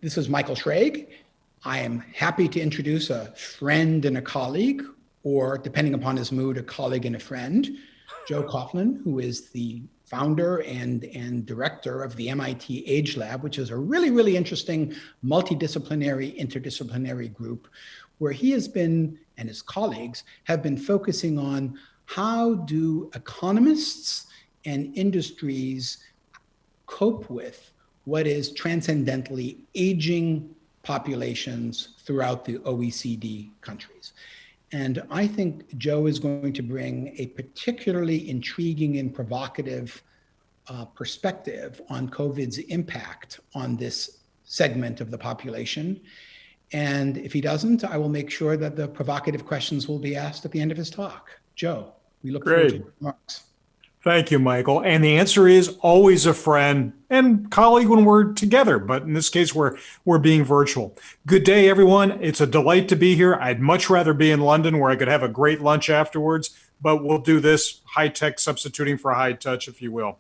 This is Michael Schrage. I am happy to introduce a friend and a colleague, or depending upon his mood, a colleague and a friend, Joe Coughlin, who is the founder and director of the MIT AgeLab, which is a really, really interesting multidisciplinary, interdisciplinary group where he has been, and his colleagues have been focusing on how do economists and industries cope with what is transcendently aging populations throughout the OECD countries. And I think Joe is going to bring a particularly intriguing and provocative perspective on COVID's impact on this segment of the population. And if he doesn't, I will make sure that the provocative questions will be asked at the end of his talk. Joe, we look forward to your remarks. Thank you, Michael. And the answer is always a friend and colleague when we're together, but in this case, we're being virtual. Good day, everyone. It's a delight to be here. I'd much rather be in London where I could have a great lunch afterwards, but we'll do this high-tech substituting for high-touch, if you will.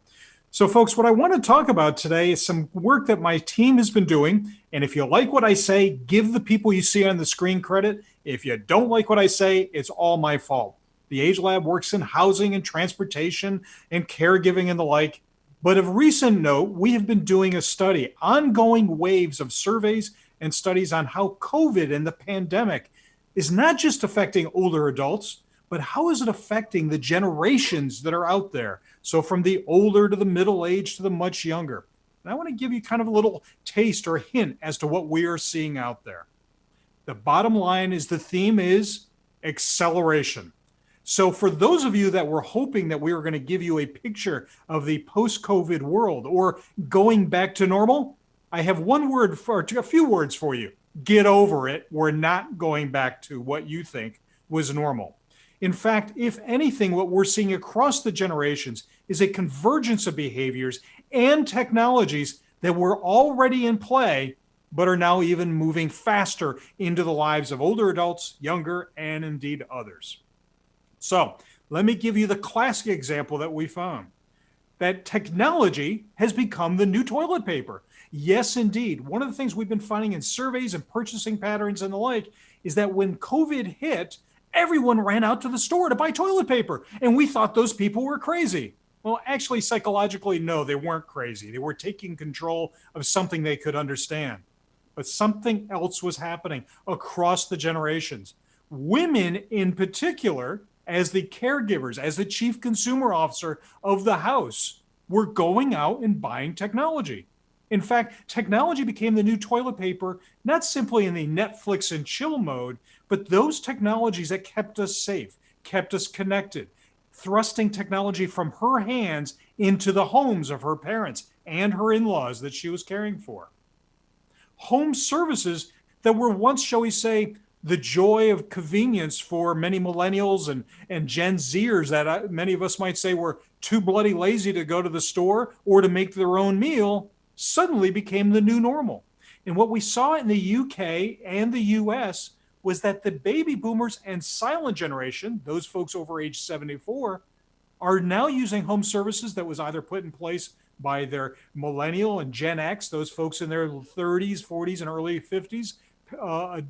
So, folks, what I want to talk about today is some work that my team has been doing. And if you like what I say, give the people you see on the screen credit. If you don't like what I say, it's all my fault. The AgeLab works in housing and transportation and caregiving and the like. But of recent note, we have been doing a study, ongoing waves of surveys and studies on how COVID and the pandemic is not just affecting older adults, but how is it affecting the generations that are out there? So from the older to the middle age to the much younger. And I want to give you kind of a little taste or hint as to what we are seeing out there. The bottom line is the theme is acceleration. So for those of you that were hoping that we were going to give you a picture of the post-COVID world or going back to normal, I have a few words for you. Get over it. We're not going back to what you think was normal. In fact, if anything, what we're seeing across the generations is a convergence of behaviors and technologies that were already in play, but are now even moving faster into the lives of older adults, younger, and indeed others. So let me give you the classic example that we found, that technology has become the new toilet paper. Yes, indeed. One of the things we've been finding in surveys and purchasing patterns and the like is that when COVID hit, everyone ran out to the store to buy toilet paper. And we thought those people were crazy. Well, actually, psychologically, no, they weren't crazy. They were taking control of something they could understand. But something else was happening across the generations. Women in particular, as the caregivers, as the chief consumer officer of the house, were going out and buying technology. In fact, technology became the new toilet paper, not simply in the Netflix and chill mode, but those technologies that kept us safe, kept us connected, thrusting technology from her hands into the homes of her parents and her in-laws that she was caring for. Home services that were once, shall we say, the joy of convenience for many millennials and Gen Zers that many of us might say were too bloody lazy to go to the store or to make their own meal, suddenly became the new normal. And what we saw in the UK and the US was that the baby boomers and silent generation, those folks over age 74, are now using home services that was either put in place by their millennial and Gen X, those folks in their 30s, 40s, and early 50s,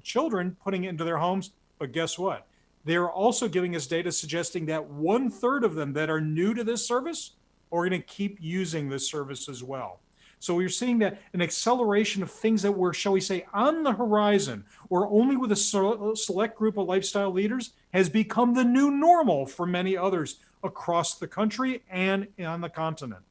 children putting it into their homes. But guess what? They're also giving us data suggesting that 1/3 of them that are new to this service are going to keep using this service as well. So we're seeing that an acceleration of things that were, shall we say, on the horizon or only with a select group of lifestyle leaders has become the new normal for many others across the country and on the continent.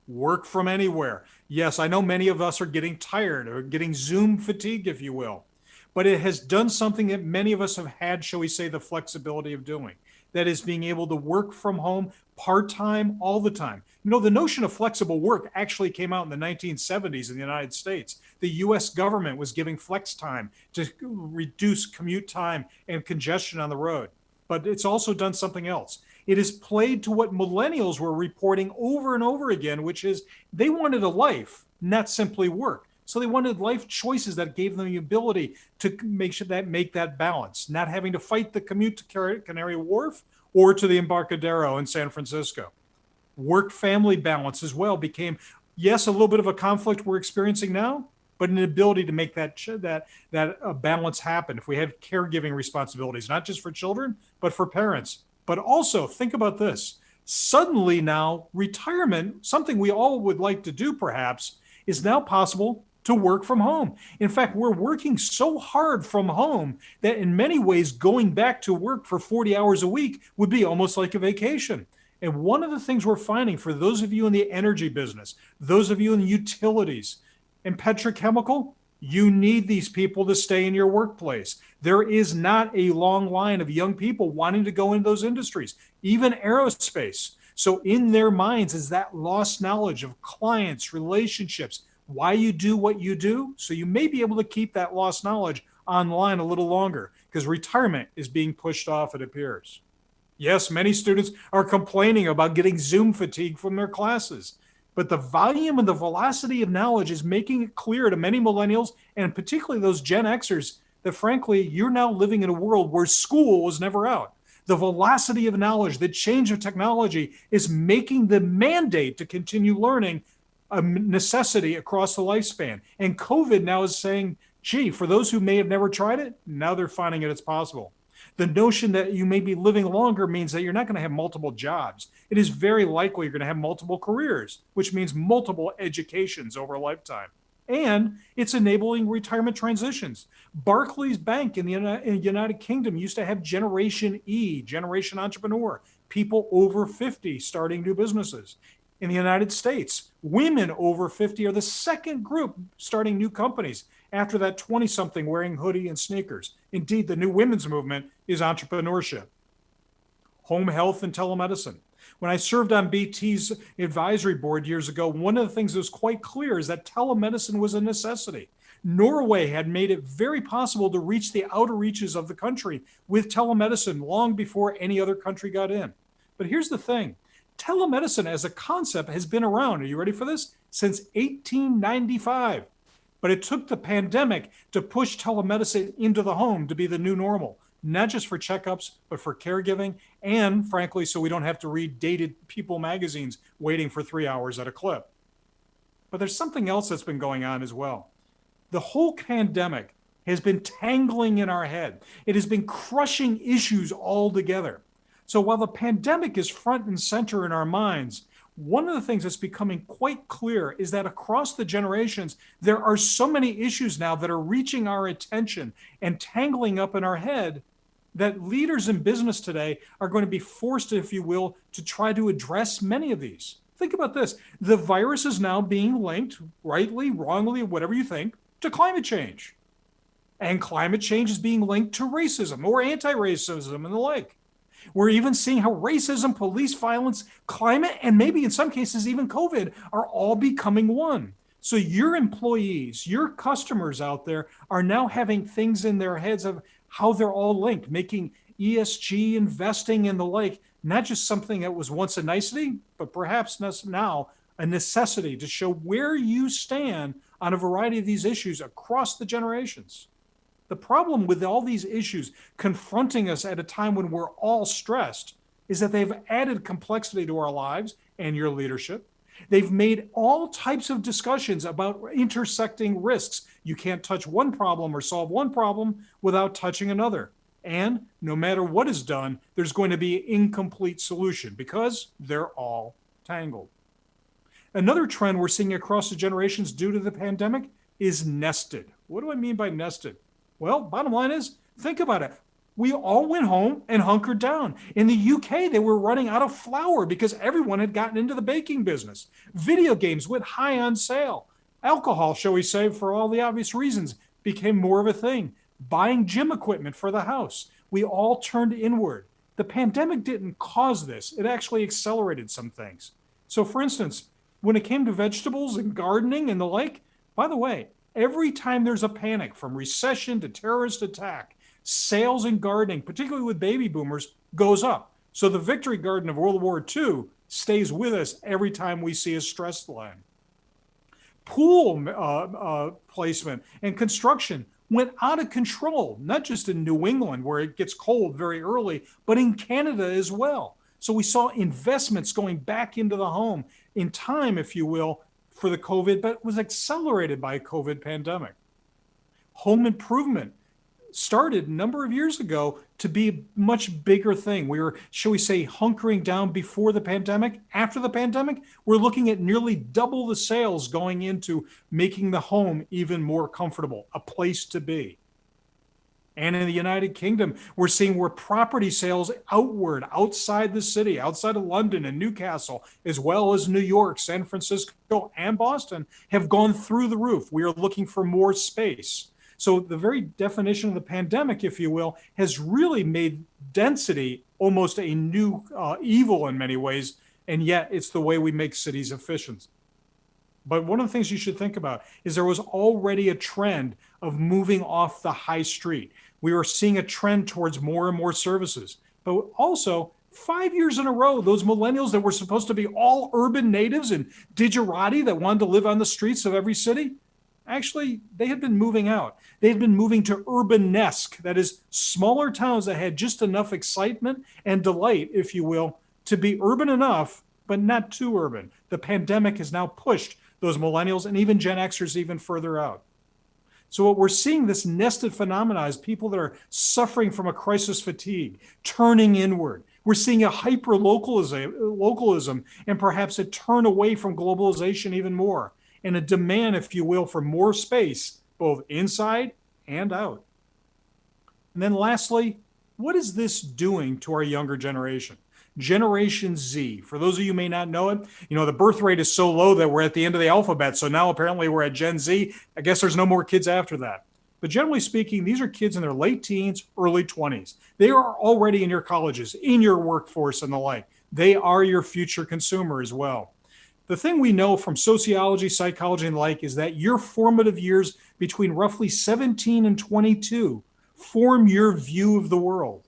Work from anywhere. Yes, I know many of us are getting tired or getting Zoom fatigue, if you will, but it has done something that many of us have had, shall we say, the flexibility of doing. That is being able to work from home part-time all the time. You know, the notion of flexible work actually came out in the 1970s in the United States. The US government was giving flex time to reduce commute time and congestion on the road. But it's also done something else. It has played to what millennials were reporting over and over again, which is they wanted a life, not simply work. So they wanted life choices that gave them the ability to make that balance, not having to fight the commute to Canary Wharf or to the Embarcadero in San Francisco. Work-family balance as well became, yes, a little bit of a conflict we're experiencing now, but an ability to make that balance happen. If we have caregiving responsibilities, not just for children, but for parents. But also think about this. Suddenly now, retirement, something we all would like to do perhaps, is now possible to work from home. In fact, we're working so hard from home that in many ways, going back to work for 40 hours a week would be almost like a vacation. And one of the things we're finding for those of you in the energy business, those of you in utilities and petrochemical, you need these people to stay in your workplace. There is not a long line of young people wanting to go into those industries, even aerospace. So in their minds is that lost knowledge of clients, relationships, why you do what you do. So you may be able to keep that lost knowledge online a little longer because retirement is being pushed off, it appears. Yes, many students are complaining about getting Zoom fatigue from their classes, but the volume and the velocity of knowledge is making it clear to many millennials and particularly those Gen Xers that frankly, you're now living in a world where school was never out. The velocity of knowledge, the change of technology is making the mandate to continue learning a necessity across the lifespan. And COVID now is saying, gee, for those who may have never tried it, now they're finding it's possible. The notion that you may be living longer means that you're not going to have multiple jobs. It is very likely you're going to have multiple careers, which means multiple educations over a lifetime. And it's enabling retirement transitions. Barclays Bank in the United Kingdom used to have Generation E, Generation Entrepreneur, people over 50 starting new businesses. In the United States, women over 50 are the second group starting new companies after that 20-something wearing hoodie and sneakers. Indeed, the new women's movement is entrepreneurship. Home health and telemedicine. When I served on BT's advisory board years ago, one of the things that was quite clear is that telemedicine was a necessity. Norway had made it very possible to reach the outer reaches of the country with telemedicine long before any other country got in. But here's the thing. Telemedicine as a concept has been around, are you ready for this? Since 1895. But it took the pandemic to push telemedicine into the home to be the new normal, not just for checkups, but for caregiving, and frankly, so we don't have to read dated People magazines waiting for 3 hours at a clip. But there's something else that's been going on as well. The whole pandemic has been tangling in our head. It has been crushing issues all together. So while the pandemic is front and center in our minds, one of the things that's becoming quite clear is that across the generations, there are so many issues now that are reaching our attention and tangling up in our head that leaders in business today are going to be forced, if you will, to try to address many of these. Think about this. The virus is now being linked, rightly, wrongly, whatever you think, to climate change. And climate change is being linked to racism or anti-racism and the like. We're even seeing how racism, police violence, climate, and maybe in some cases even COVID are all becoming one. So your employees, your customers out there are now having things in their heads of how they're all linked, making ESG investing and the like, not just something that was once a nicety, but perhaps now a necessity to show where you stand on a variety of these issues across the generations. The problem with all these issues confronting us at a time when we're all stressed is that they've added complexity to our lives and your leadership. They've made all types of discussions about intersecting risks. You can't touch one problem or solve one problem without touching another. And no matter what is done, there's going to be an incomplete solution because they're all tangled. Another trend we're seeing across the generations due to the pandemic is nested. What do I mean by nested? Well, bottom line is, think about it. We all went home and hunkered down. In the UK, they were running out of flour because everyone had gotten into the baking business. Video games went high on sale. Alcohol, shall we say, for all the obvious reasons, became more of a thing. Buying gym equipment for the house. We all turned inward. The pandemic didn't cause this. It actually accelerated some things. So for instance, when it came to vegetables and gardening and the like, by the way, every time there's a panic from recession to terrorist attack, sales in gardening, particularly with baby boomers, goes up. So the victory garden of World War II stays with us every time we see a stress line. Pool placement and construction went out of control, not just in New England where it gets cold very early, but in Canada as well. So we saw investments going back into the home in time, if you will, for the COVID, but was accelerated by a COVID pandemic. Home improvement started a number of years ago to be a much bigger thing. We were, shall we say, hunkering down before the pandemic. After the pandemic, we're looking at nearly double the sales going into making the home even more comfortable, a place to be. And in the United Kingdom, we're seeing where property sales outward, outside the city, outside of London and Newcastle, as well as New York, San Francisco, and Boston, have gone through the roof. We are looking for more space. So the very definition of the pandemic, if you will, has really made density almost a new evil in many ways, and yet it's the way we make cities efficient. But one of the things you should think about is there was already a trend of moving off the high street. We were seeing a trend towards more and more services. But also, 5 years in a row, those millennials that were supposed to be all urban natives and digerati that wanted to live on the streets of every city, actually, they had been moving out. They had been moving to urbanesque, that is, smaller towns that had just enough excitement and delight, if you will, to be urban enough, but not too urban. The pandemic has now pushed those millennials and even Gen Xers even further out. So what we're seeing, this nested phenomena, is people that are suffering from a crisis fatigue, turning inward. We're seeing a hyper-localism and perhaps a turn away from globalization even more, and a demand, if you will, for more space, both inside and out. And then lastly, what is this doing to our younger generation? Generation Z, for those of you who may not know it, the birth rate is so low that we're at the end of the alphabet. So now apparently we're at Gen Z. I guess there's no more kids after that. But generally speaking, these are kids in their late teens, early 20s. They are already in your colleges, in your workforce and the like. They are your future consumer as well. The thing we know from sociology, psychology, and the like is that your formative years between roughly 17 and 22 form your view of the world.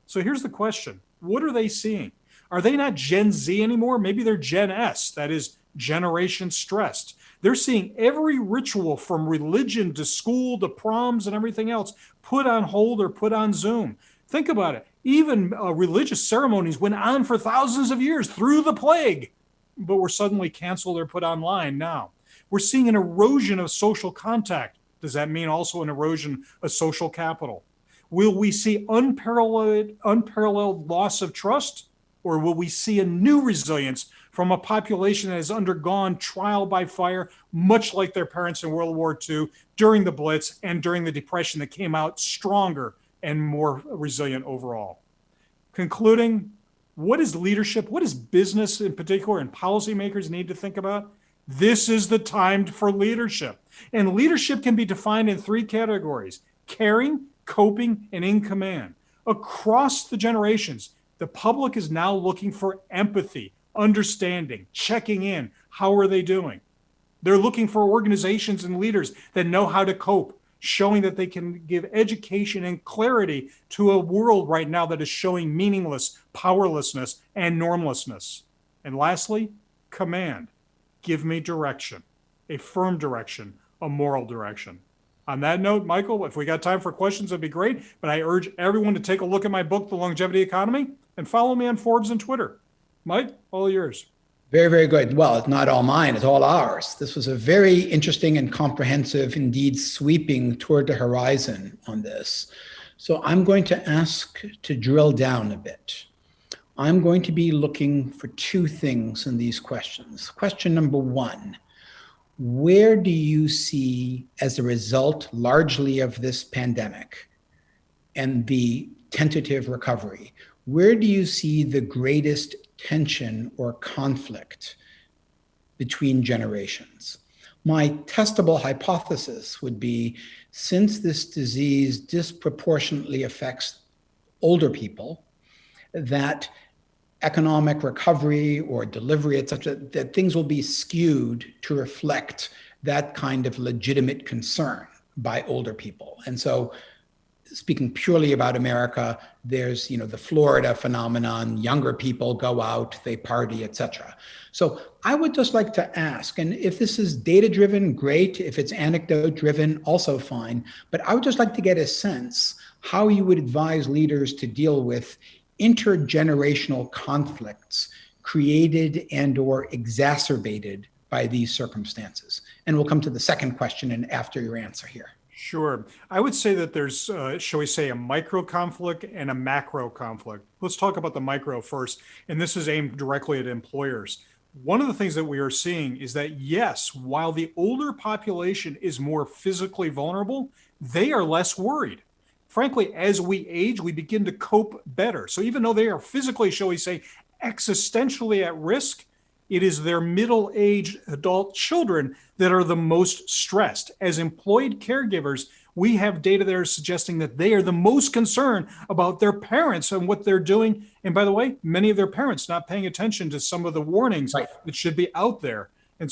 So here's the question. What are they seeing? Are they not Gen Z anymore? Maybe they're Gen S, that is generation stressed. They're seeing every ritual from religion to school to proms and everything else put on hold or put on Zoom. Think about it. Even religious ceremonies went on for thousands of years through the plague, but were suddenly canceled or put online now. We're seeing an erosion of social contact. Does that mean also an erosion of social capital? Will we see unparalleled loss of trust, or will we see a new resilience from a population that has undergone trial by fire, much like their parents in World War II, during the Blitz and during the Depression, that came out stronger and more resilient overall? Concluding, what is leadership? What does business in particular and policymakers need to think about? This is the time for leadership. And leadership can be defined in three categories: caring, coping, and in command. Across the generations, the public is now looking for empathy, understanding, checking in. How are they doing? They're looking for organizations and leaders that know how to cope, showing that they can give education and clarity to a world right now that is showing meaningless, powerlessness, and normlessness. And lastly, command. Give me direction, a firm direction, a moral direction. On that note, Michael, if we got time for questions, that'd be great. But I urge everyone to take a look at my book, The Longevity Economy, and follow me on Forbes and Twitter. Mike, all yours. Very, very good. Well, it's not all mine, it's all ours. This was a very interesting and comprehensive, indeed sweeping toward the horizon on this. So I'm going to ask to drill down a bit. I'm going to be looking for two things in these questions. Question number one, where do you see, as a result largely of this pandemic and the tentative recovery, where do you see the greatest tension or conflict between generations? My testable hypothesis would be, since this disease disproportionately affects older people, that economic recovery or delivery, et cetera, that things will be skewed to reflect that kind of legitimate concern by older people. And so, speaking purely about America, there's the Florida phenomenon: younger people go out, they party, et cetera. So I would just like to ask, and if this is data-driven, great. If it's anecdote-driven, also fine. But I would just like to get a sense how you would advise leaders to deal with intergenerational conflicts created and or exacerbated by these circumstances? And we'll come to the second question and after your answer here. Sure. I would say that there's, shall we say, a micro conflict and a macro conflict. Let's talk about the micro first. And this is aimed directly at employers. One of the things that we are seeing is that, yes, while the older population is more physically vulnerable, they are less worried. Frankly, as we age, we begin to cope better. So even though they are physically, shall we say, existentially at risk, it is their middle-aged adult children that are the most stressed. As employed caregivers, we have data there suggesting that they are the most concerned about their parents and what they're doing. And by the way, many of their parents not paying attention to some of the warnings that should be out there. And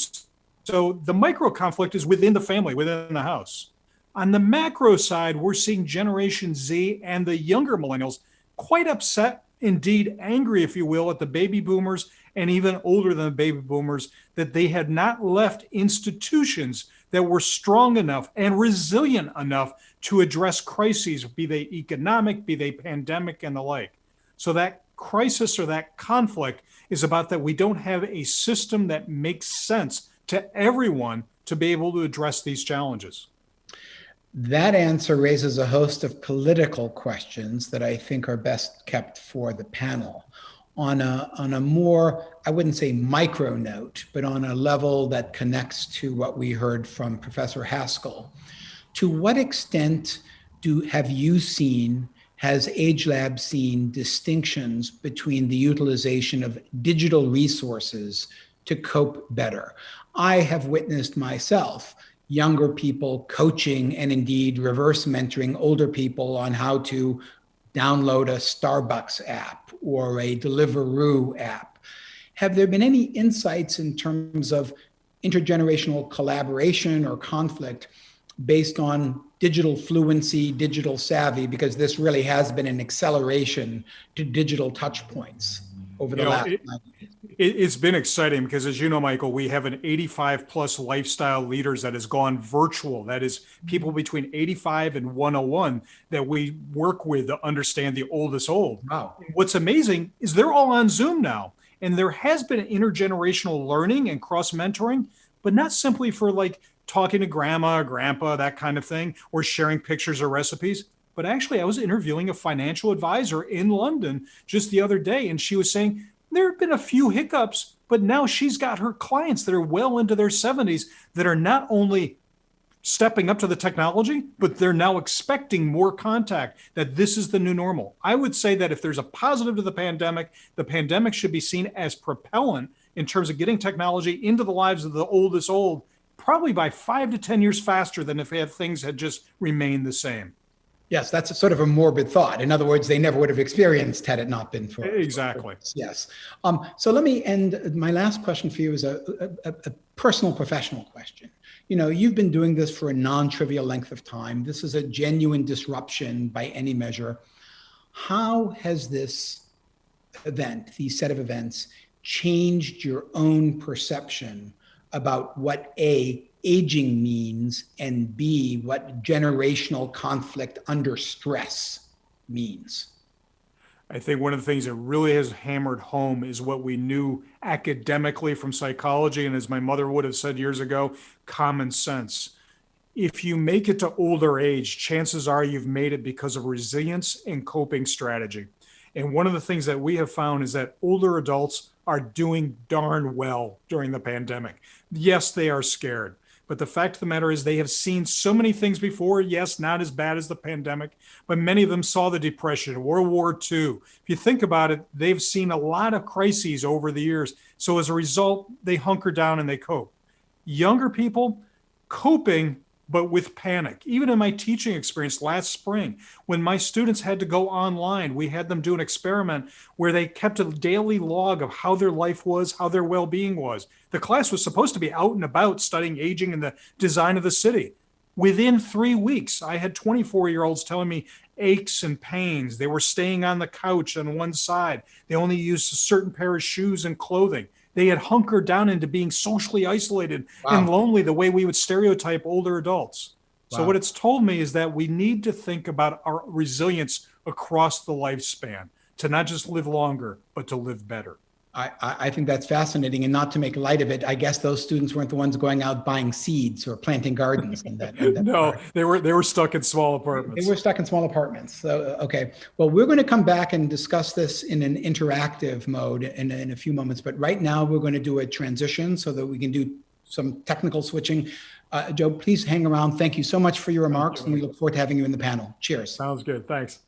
so the micro conflict is within the family, within the house. On the macro side, we're seeing Generation Z and the younger millennials quite upset, indeed angry, if you will, at the baby boomers and even older than the baby boomers, that they had not left institutions that were strong enough and resilient enough to address crises, be they economic, be they pandemic, and the like. So that crisis or that conflict is about that we don't have a system that makes sense to everyone to be able to address these challenges. That answer raises a host of political questions that I think are best kept for the panel. On a more, I wouldn't say micro note, but on a level that connects to what we heard from Professor Haskell, to what extent have you seen, has AgeLab seen distinctions between the utilization of digital resources to cope better? I have witnessed myself younger people coaching and indeed reverse mentoring older people on how to download a Starbucks app or a Deliveroo app. Have there been any insights in terms of intergenerational collaboration or conflict based on digital fluency, digital savvy, because this really has been an acceleration to digital touch points over the last 9 years? It's been exciting because, as you know, Michael, we have an 85 plus lifestyle leaders that has gone virtual. That is people between 85 and 101 that we work with to understand the oldest old. Wow. What's amazing is they're all on Zoom now. And there has been intergenerational learning and cross mentoring, but not simply for like talking to grandma or grandpa, that kind of thing, or sharing pictures or recipes. But actually, I was interviewing a financial advisor in London just the other day, and she was saying, there have been a few hiccups, but now she's got her clients that are well into their 70s that are not only stepping up to the technology, but they're now expecting more contact, that this is the new normal. I would say that if there's a positive to the pandemic should be seen as propellant in terms of getting technology into the lives of the oldest old, probably by 5 to 10 years faster than if things had just remained the same. Yes, that's a sort of a morbid thought. In other words, they never would have experienced had it not been for Exactly. Yes. So let me end. My last question for you is a personal, professional question. You know, you've been doing this for a non-trivial length of time. This is a genuine disruption by any measure. How has this event, these set of events, changed your own perception about what aging means, and B, what generational conflict under stress means? I think one of the things that really has hammered home is what we knew academically from psychology, and as my mother would have said years ago, common sense. If you make it to older age, chances are you've made it because of resilience and coping strategy. And one of the things that we have found is that older adults are doing darn well during the pandemic. Yes, they are scared. But the fact of the matter is they have seen so many things before. Yes, not as bad as the pandemic, but many of them saw the Depression, World War II. If you think about it, they've seen a lot of crises over the years. So as a result, they hunker down and they cope. Younger people coping, but with panic. Even in my teaching experience last spring, when my students had to go online, we had them do an experiment where they kept a daily log of how their life was, how their well-being was. The class was supposed to be out and about studying aging and the design of the city. Within 3 weeks, I had 24-year-olds telling me aches and pains. They were staying on the couch on one side. They only used a certain pair of shoes and clothing. They had hunkered down into being socially isolated and lonely the way we would stereotype older adults. So what it's told me is that we need to think about our resilience across the lifespan, to not just live longer, but to live better. I think that's fascinating, and not to make light of it, I guess those students weren't the ones going out buying seeds or planting gardens in that No, park. they were stuck in small They apartments. were stuck in small apartments. So, okay. Well, we're going to come back and discuss this in an interactive mode in a few moments. But right now, we're going to do a transition so that we can do some technical switching. Joe, please hang around. Thank you so much for your remarks, and we look forward to having you in the panel. Cheers. Sounds good. Thanks.